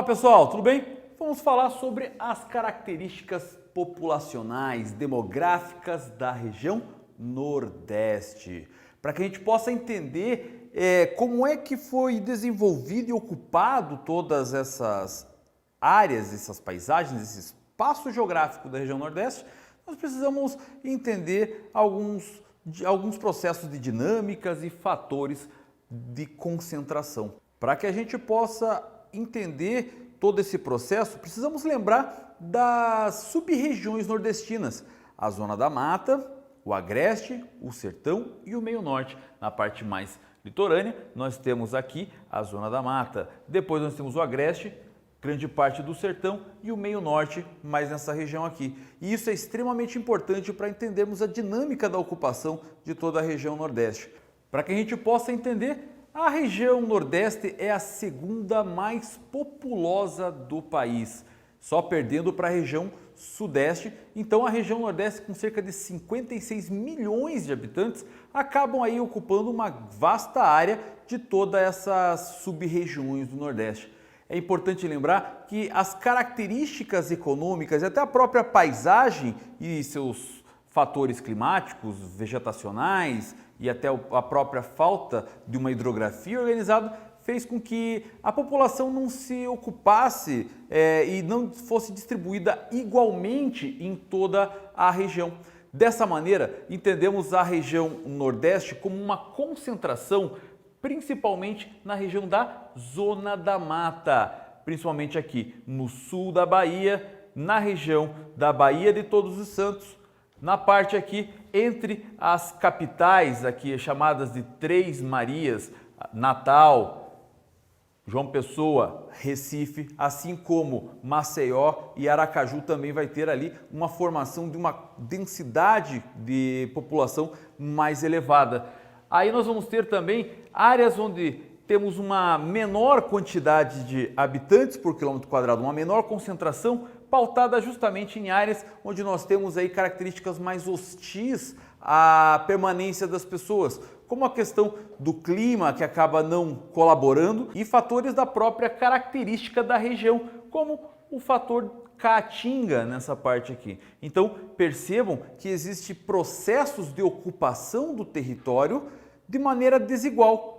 pessoal, tudo bem? Vamos falar sobre as características populacionais, demográficas da região Nordeste, para que a gente possa entender como é que foi desenvolvido e ocupado todas essas áreas, essas paisagens, esse espaço geográfico da região Nordeste. Nós precisamos entender alguns processos de dinâmicas e fatores de concentração. Para que a gente possa entender todo esse processo, precisamos lembrar das sub-regiões nordestinas, a Zona da Mata, o Agreste, o Sertão e o Meio Norte. Na parte mais litorânea, nós temos aqui a Zona da Mata, depois nós temos o Agreste, grande parte do Sertão e o Meio Norte, mais nessa região aqui. E isso é extremamente importante para entendermos a dinâmica da ocupação de toda a região Nordeste. Para que a gente possa entender, a região Nordeste é a segunda mais populosa do país, só perdendo para a região Sudeste. Então a região Nordeste, com cerca de 56 milhões de habitantes, acabam aí ocupando uma vasta área de todas essas sub-regiões do Nordeste. É importante lembrar que as características econômicas e até a própria paisagem e seus fatores climáticos, vegetacionais e até a própria falta de uma hidrografia organizada fez com que a população não se ocupasse e não fosse distribuída igualmente em toda a região. Dessa maneira, entendemos a região Nordeste como uma concentração, principalmente na região da Zona da Mata, principalmente aqui no sul da Bahia, na região da Baía de Todos os Santos, na parte aqui entre as capitais aqui chamadas de Três Marias, Natal, João Pessoa, Recife, assim como Maceió e Aracaju também vai ter ali uma formação de uma densidade de população mais elevada. Aí nós vamos ter também áreas onde temos uma menor quantidade de habitantes por quilômetro quadrado, uma menor concentração, pautada justamente em áreas onde nós temos aí características mais hostis à permanência das pessoas, como a questão do clima, que acaba não colaborando, e fatores da própria característica da região, como o fator caatinga nessa parte aqui. Então percebam que existem processos de ocupação do território de maneira desigual,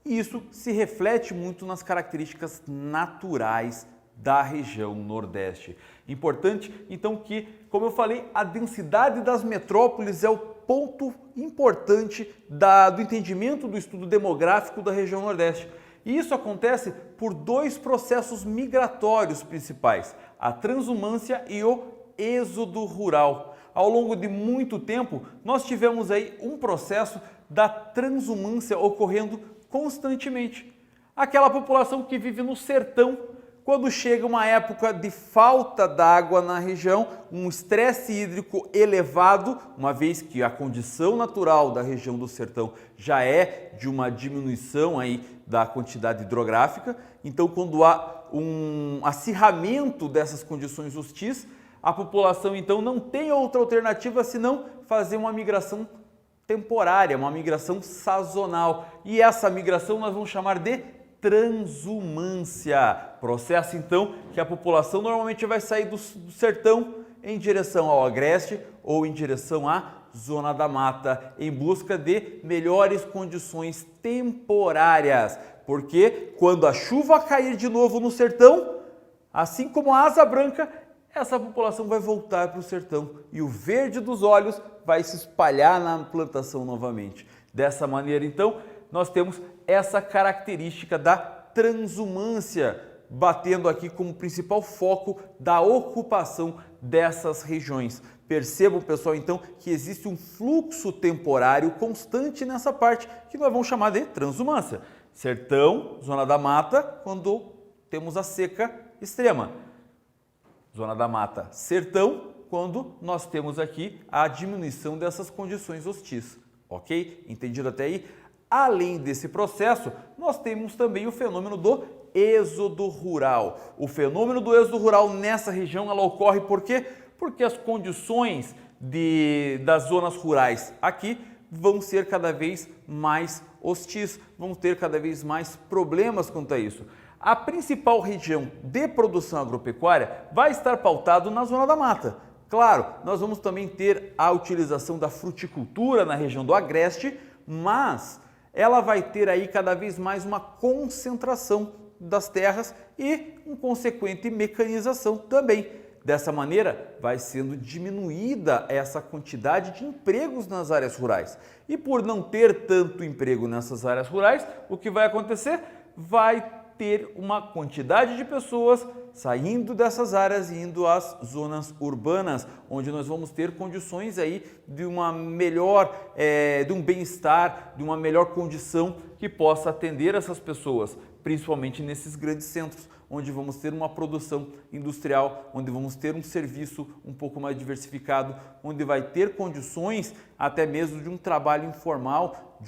e isso se reflete muito nas características naturais da região Nordeste. Importante, então, que, como eu falei, a densidade das metrópoles é o ponto importante do entendimento do estudo demográfico da região Nordeste. E isso acontece por dois processos migratórios principais, a transumância e o êxodo rural. Ao longo de muito tempo, nós tivemos aí um processo da transumância ocorrendo constantemente. Aquela população que vive no sertão, quando chega uma época de falta d'água na região, um estresse hídrico elevado, uma vez que a condição natural da região do sertão já é de uma diminuição aí da quantidade hidrográfica, então quando há um acirramento dessas condições hostis, a população então não tem outra alternativa senão fazer uma migração temporária, uma migração sazonal. E essa migração nós vamos chamar de transumância. Processo então que a população normalmente vai sair do sertão em direção ao Agreste ou em direção à Zona da Mata, em busca de melhores condições temporárias. Porque quando a chuva cair de novo no sertão, assim como a asa branca, essa população vai voltar para o sertão e o verde dos olhos vai se espalhar na plantação novamente. Dessa maneira, então, nós temos essa característica da transumância, batendo aqui como principal foco da ocupação dessas regiões. Percebam, pessoal, então, que existe um fluxo temporário constante nessa parte, que nós vamos chamar de transumância. Sertão, Zona da Mata, quando temos a seca extrema. Zona da Mata, sertão, quando nós temos aqui a diminuição dessas condições hostis, ok? Entendido até aí? Além desse processo, nós temos também o fenômeno do êxodo rural. O fenômeno do êxodo rural nessa região, ela ocorre por quê? Porque as condições das zonas rurais aqui vão ser cada vez mais hostis, vão ter cada vez mais problemas quanto a isso. a principal região de produção agropecuária vai estar pautado na zona da mata. Claro, nós vamos também ter a utilização da fruticultura na região do agreste, mas ela vai ter aí cada vez mais uma concentração das terras e uma consequente mecanização também. Dessa maneira, vai sendo diminuída essa quantidade de empregos nas áreas rurais. E por não ter tanto emprego nessas áreas rurais, o que vai acontecer? Vai ter uma quantidade de pessoas saindo dessas áreas e indo às zonas urbanas, onde nós vamos ter condições aí de uma melhor, de um bem-estar, de uma melhor condição que possa atender essas pessoas, principalmente nesses grandes centros, onde vamos ter uma produção industrial, onde vamos ter um serviço um pouco mais diversificado, onde vai ter condições até mesmo de um trabalho informal,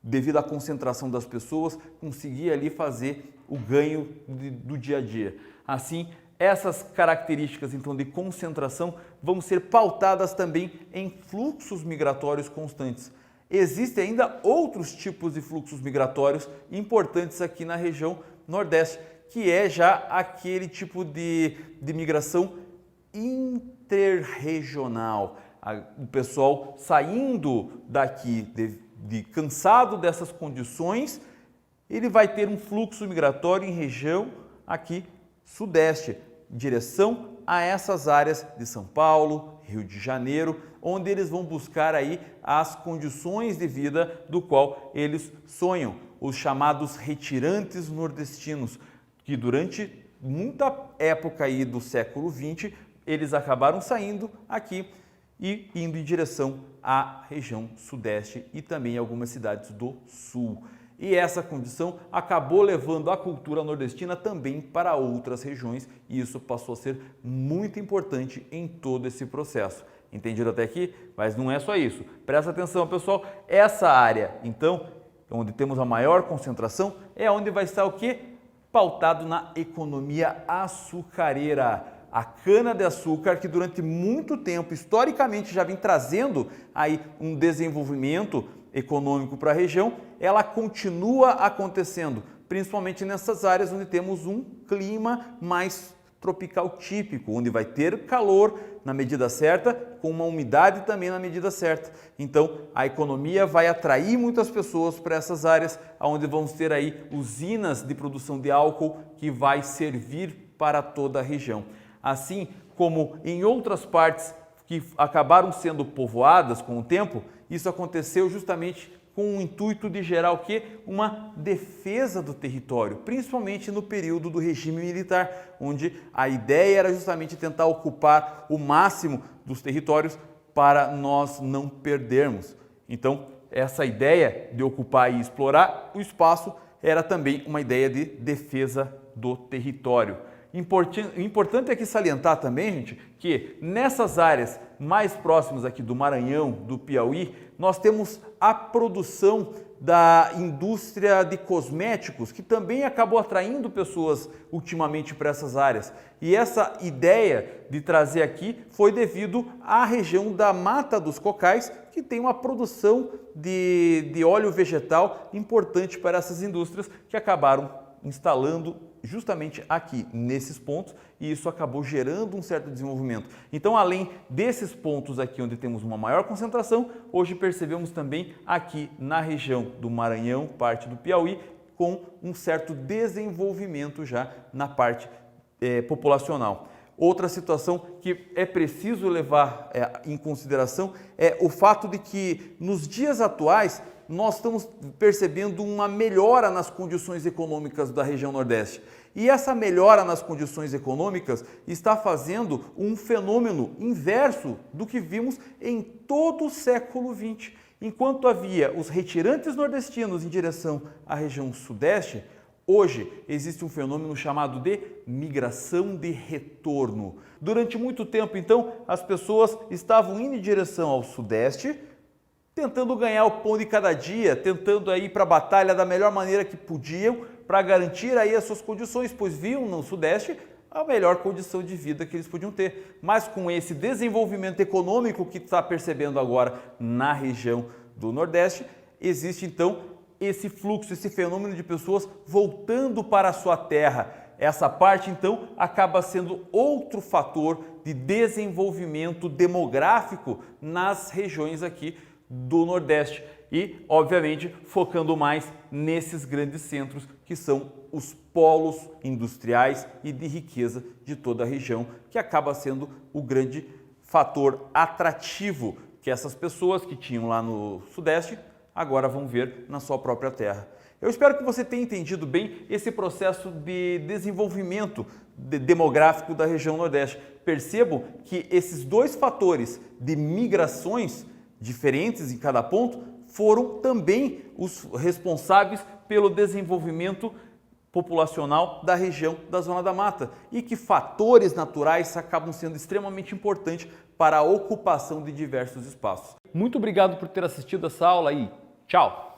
devido à concentração das pessoas, conseguir ali fazer o ganho do dia a dia. Assim, essas características então de concentração vão ser pautadas também em fluxos migratórios constantes. Existem ainda outros tipos de fluxos migratórios importantes aqui na região Nordeste, que é já aquele tipo de migração interregional. O pessoal saindo daqui cansado dessas condições, ele vai ter um fluxo migratório em região aqui Sudeste, em direção a essas áreas de São Paulo, Rio de Janeiro, onde eles vão buscar aí as condições de vida do qual eles sonham, os chamados retirantes nordestinos, que durante muita época aí do século XX, eles acabaram saindo aqui e indo em direção à região Sudeste e também algumas cidades do Sul. E essa condição acabou levando a cultura nordestina também para outras regiões e isso passou a ser muito importante em todo esse processo. Entendido até aqui? Mas não é só isso. Presta atenção, pessoal. Essa área, então, onde temos a maior concentração, é onde vai estar o quê? Pautado na economia açucareira. A cana-de-açúcar, que durante muito tempo, historicamente, já vem trazendo aí um desenvolvimento econômico para a região, ela continua acontecendo, principalmente nessas áreas onde temos um clima mais tropical típico, onde vai ter calor na medida certa, com uma umidade também na medida certa. Então, a economia vai atrair muitas pessoas para essas áreas, onde vamos ter aí usinas de produção de álcool que vai servir para toda a região. Assim como em outras partes que acabaram sendo povoadas com o tempo, isso aconteceu justamente com o intuito de gerar o quê? Uma defesa do território, principalmente no período do regime militar, onde a ideia era justamente tentar ocupar o máximo dos territórios para nós não perdermos. Então, essa ideia de ocupar e explorar o espaço era também uma ideia de defesa do território. Importante aqui salientar também, gente, que nessas áreas mais próximas aqui do Maranhão, do Piauí, nós temos a produção da indústria de cosméticos, que também acabou atraindo pessoas ultimamente para essas áreas. E essa ideia de trazer aqui foi devido à região da Mata dos Cocais, que tem uma produção de óleo vegetal importante para essas indústrias que acabaram instalando justamente aqui nesses pontos e isso acabou gerando um certo desenvolvimento. Então, além desses pontos aqui onde temos uma maior concentração, hoje percebemos também aqui na região do Maranhão, parte do Piauí, com um certo desenvolvimento já na parte populacional. Outra situação que é preciso levar em consideração é o fato de que nos dias atuais nós estamos percebendo uma melhora nas condições econômicas da região Nordeste. E essa melhora nas condições econômicas está fazendo um fenômeno inverso do que vimos em todo o século XX. Enquanto havia os retirantes nordestinos em direção à região Sudeste, hoje existe um fenômeno chamado de migração de retorno. Durante muito tempo, então, as pessoas estavam indo em direção ao Sudeste, tentando ganhar o pão de cada dia, tentando ir para a batalha da melhor maneira que podiam para garantir aí as suas condições, pois viam no Sudeste a melhor condição de vida que eles podiam ter. Mas com esse desenvolvimento econômico que está percebendo agora na região do Nordeste, existe então esse fluxo, esse fenômeno de pessoas voltando para a sua terra. Essa parte, então, acaba sendo outro fator de desenvolvimento demográfico nas regiões aqui do Nordeste e, obviamente, focando mais nesses grandes centros que são os polos industriais e de riqueza de toda a região, que acaba sendo o grande fator atrativo que essas pessoas que tinham lá no Sudeste agora vão ver na sua própria terra. Eu espero que você tenha entendido bem esse processo de desenvolvimento demográfico da região Nordeste. Percebam que esses dois fatores de migrações diferentes em cada ponto foram também os responsáveis pelo desenvolvimento populacional da região da Zona da Mata e que fatores naturais acabam sendo extremamente importantes para a ocupação de diversos espaços. Muito obrigado por ter assistido essa aula e tchau!